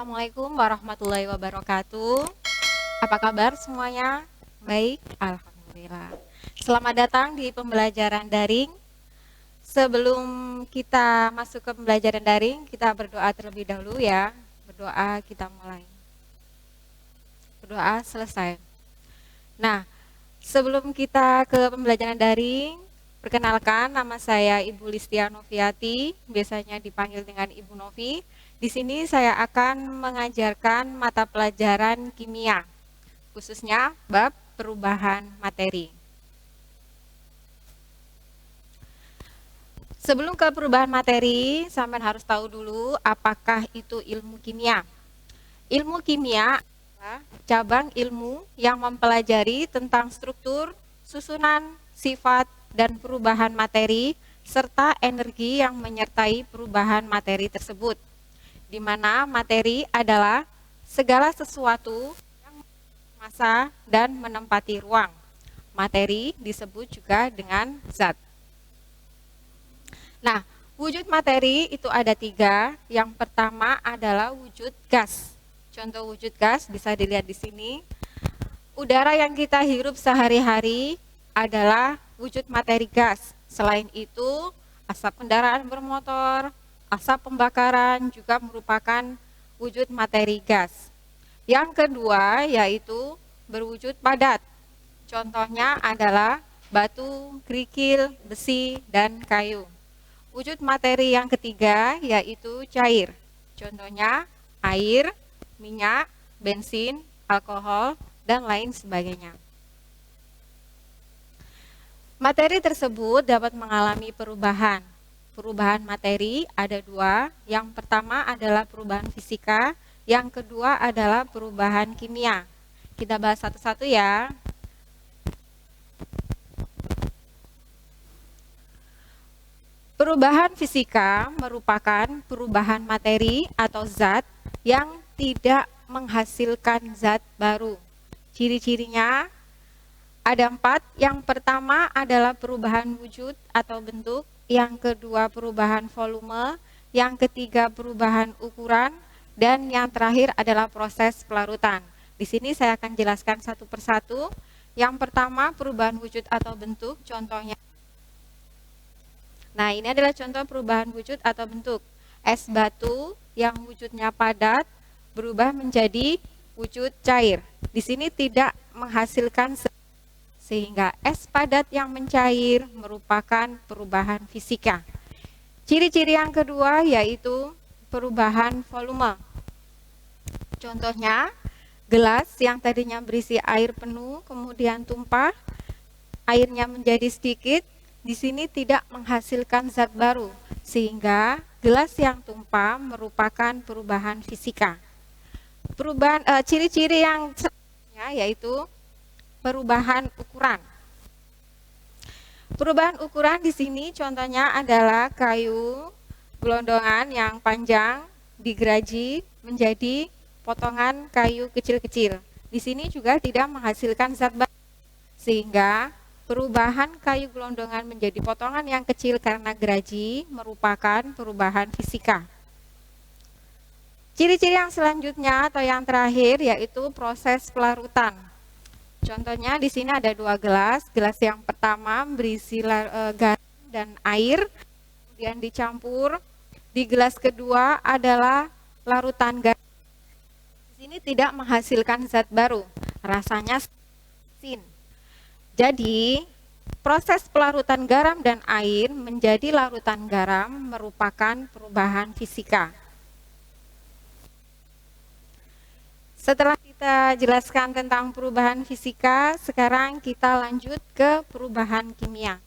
Assalamualaikum warahmatullahi wabarakatuh. Apa kabar semuanya? Baik, alhamdulillah. Selamat datang di pembelajaran daring. Sebelum kita masuk ke pembelajaran daring, kita berdoa terlebih dahulu ya. Berdoa kita mulai. Berdoa selesai. Nah, sebelum kita ke pembelajaran daring, perkenalkan nama saya Ibu Listia Noviati, biasanya dipanggil dengan Ibu Novi. Di sini saya akan mengajarkan mata pelajaran kimia, khususnya bab perubahan materi. Sebelum ke perubahan materi, sampean harus tahu dulu apakah itu ilmu kimia. Ilmu kimia adalah cabang ilmu yang mempelajari tentang struktur, susunan, sifat, dan perubahan materi, serta energi yang menyertai perubahan materi tersebut. Di mana materi adalah segala sesuatu yang massa dan menempati ruang. Materi disebut juga dengan zat. Nah, wujud materi itu ada 3. Yang pertama adalah wujud gas. Contoh wujud gas bisa dilihat di sini. Udara yang kita hirup sehari-hari adalah wujud materi gas. Selain itu, asap kendaraan bermotor, asap pembakaran juga merupakan wujud materi gas. Yang kedua yaitu berwujud padat. Contohnya adalah batu, kerikil, besi, dan kayu. Wujud materi yang ketiga yaitu cair. Contohnya air, minyak, bensin, alkohol, dan lain sebagainya. Materi tersebut dapat mengalami perubahan. Perubahan materi ada 2. Yang pertama adalah perubahan fisika, yang kedua adalah perubahan kimia. Kita bahas satu-satu ya. Perubahan fisika merupakan perubahan materi atau zat yang tidak menghasilkan zat baru. Ciri-cirinya ada 4. Yang pertama adalah perubahan wujud atau bentuk. Yang kedua perubahan volume, yang ketiga perubahan ukuran, dan yang terakhir adalah proses pelarutan. Di sini saya akan jelaskan satu persatu. Yang pertama perubahan wujud atau bentuk, contohnya. Nah, ini adalah contoh perubahan wujud atau bentuk. Es batu yang wujudnya padat berubah menjadi wujud cair. Di sini tidak menghasilkan sehingga es padat yang mencair merupakan perubahan fisika. Ciri-ciri yang kedua yaitu perubahan volume. Contohnya, gelas yang tadinya berisi air penuh kemudian tumpah, airnya menjadi sedikit, di sini tidak menghasilkan zat baru, sehingga gelas yang tumpah merupakan perubahan fisika. Ciri-ciri yang selanjutnya yaitu perubahan ukuran. Perubahan ukuran di sini contohnya adalah kayu gelondongan yang panjang digeraji menjadi potongan kayu kecil-kecil. Di sini juga tidak menghasilkan zat baru, sehingga perubahan kayu gelondongan menjadi potongan yang kecil karena geraji merupakan perubahan fisika. Ciri-ciri yang selanjutnya atau yang terakhir yaitu proses pelarutan. Contohnya di sini ada 2 gelas. Gelas yang pertama berisi garam dan air, kemudian dicampur. Di gelas kedua adalah larutan garam. Di sini tidak menghasilkan zat baru, rasanya asin. Jadi, proses pelarutan garam dan air menjadi larutan garam merupakan perubahan fisika. Setelah kita jelaskan tentang perubahan fisika, sekarang kita lanjut ke perubahan kimia.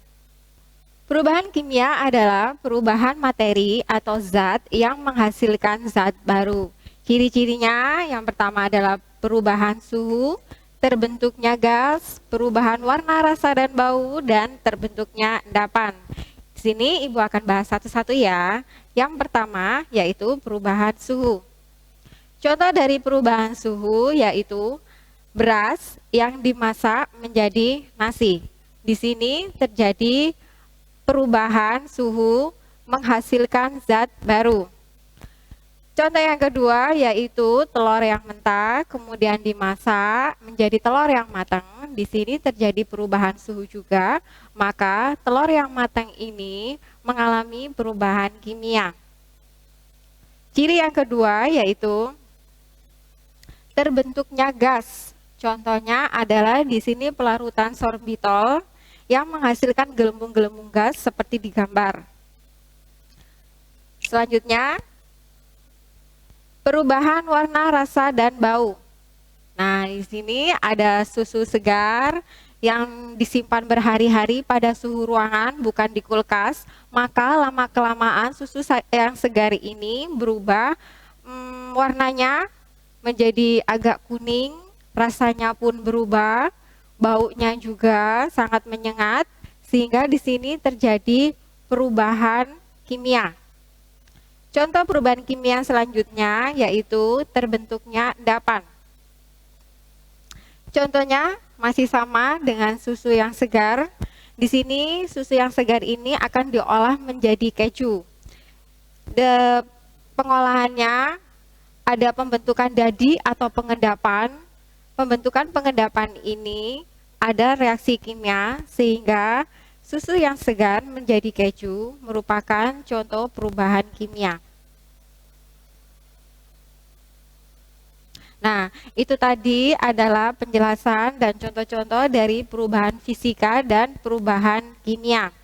Perubahan kimia adalah perubahan materi atau zat yang menghasilkan zat baru. Ciri-cirinya yang pertama adalah perubahan suhu, terbentuknya gas, perubahan warna, rasa, dan bau, dan terbentuknya endapan. Di sini Ibu akan bahas satu-satu ya. Yang pertama yaitu perubahan suhu. Contoh dari perubahan suhu yaitu beras yang dimasak menjadi nasi. Di sini terjadi perubahan suhu menghasilkan zat baru. Contoh yang kedua yaitu telur yang mentah kemudian dimasak menjadi telur yang matang. Di sini terjadi perubahan suhu juga, maka telur yang matang ini mengalami perubahan kimia. Ciri yang kedua yaitu terbentuknya gas. Contohnya adalah di sini pelarutan sorbitol yang menghasilkan gelembung-gelembung gas seperti di gambar. Selanjutnya, perubahan warna, rasa, dan bau. Nah, di sini ada susu segar yang disimpan berhari-hari pada suhu ruangan, bukan di kulkas. Maka lama-kelamaan susu yang segar ini berubah warnanya menjadi agak kuning, rasanya pun berubah, baunya juga sangat menyengat, sehingga di sini terjadi perubahan kimia. Contoh perubahan kimia selanjutnya yaitu terbentuknya endapan. Contohnya masih sama dengan susu yang segar. Di sini susu yang segar ini akan diolah menjadi keju. Pengolahannya ada pembentukan dadi atau pengendapan. Pembentukan pengendapan ini ada reaksi kimia sehingga susu yang segar menjadi keju merupakan contoh perubahan kimia. Nah, itu tadi adalah penjelasan dan contoh-contoh dari perubahan fisika dan perubahan kimia.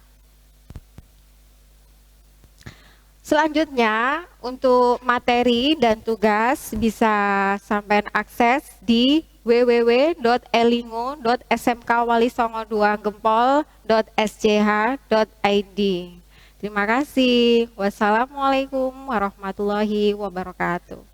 Selanjutnya, untuk materi dan tugas bisa sampai akses di www.elingo.smkwalisongo2gempol.schid. Terima kasih. Wassalamualaikum warahmatullahi wabarakatuh.